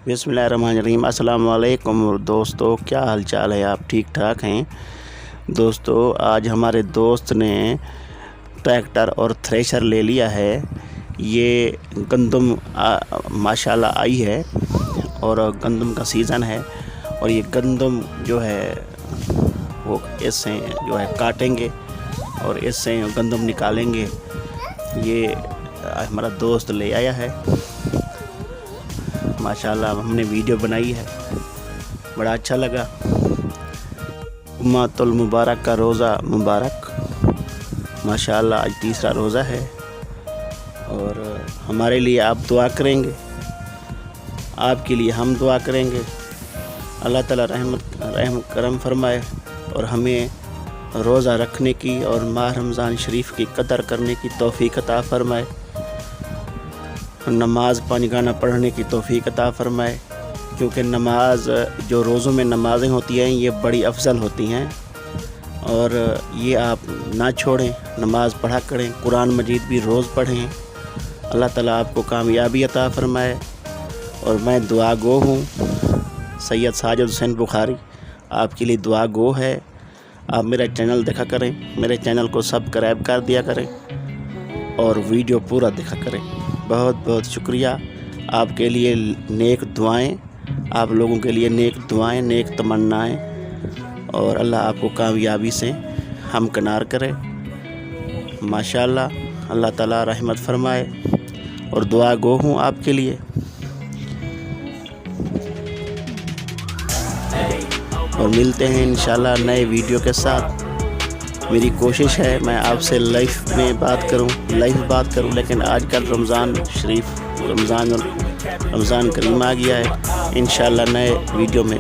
बिस्मिल्लाहिर्रहमानिर्रहीम। अस्सलाम वालेकुम दोस्तों, क्या हाल चाल है? आप ठीक ठाक हैं? दोस्तों, आज हमारे दोस्त ने ट्रैक्टर और थ्रेशर ले लिया है। ये गंदम माशाल्लाह आई है और गंदम का सीज़न है और ये गंदम जो है वो इससे जो है काटेंगे और इससे गंदम निकालेंगे। ये हमारा दोस्त ले आया है माशाल्लाह, हमने वीडियो बनाई है, बड़ा अच्छा लगा। जुम्मातुल मुबारक का रोज़ा मुबारक। माशाल्लाह आज तीसरा रोज़ा है और हमारे लिए आप दुआ करेंगे, आपके लिए हम दुआ करेंगे। अल्लाह ताला रहम करम फरमाए और हमें रोज़ा रखने की और माह रमज़ान शरीफ की कदर करने की तौफ़ीक अता फरमाए, नमाज पाँच पढ़ने की तौफ़ीक अता फरमाए। क्योंकि नमाज जो रोज़ों में नमाज़ें होती हैं ये बड़ी अफजल होती हैं और ये आप ना छोड़ें, नमाज पढ़ा करें, कुरान मजीद भी रोज़ पढ़ें। अल्लाह ताला आपको कामयाबी अता फरमाए। और मैं दुआ गो हूँ, सैयद साजिद हुसैन बुखारी आपके लिए दुआ गो है। आप मेरा चैनल देखा करें, मेरे चैनल को सब्सक्राइब कर दिया करें और वीडियो पूरा देखा करें। बहुत बहुत शुक्रिया। आपके लिए नेक दुआएं, आप लोगों के लिए नेक दुआएं, नेक तमन्नाएं और अल्लाह आपको कामयाबी से हमकिनार करे। माशाल्लाह, अल्लाह ताला रहमत फरमाए और दुआ गो हूँ आपके लिए। और मिलते हैं इंशाल्लाह नए वीडियो के साथ। मेरी कोशिश है मैं आपसे लाइव में बात करूं, लेकिन आजकल रमज़ान शरीफ रमज़ान करीम आ गया है। इंशाल्लाह नए वीडियो में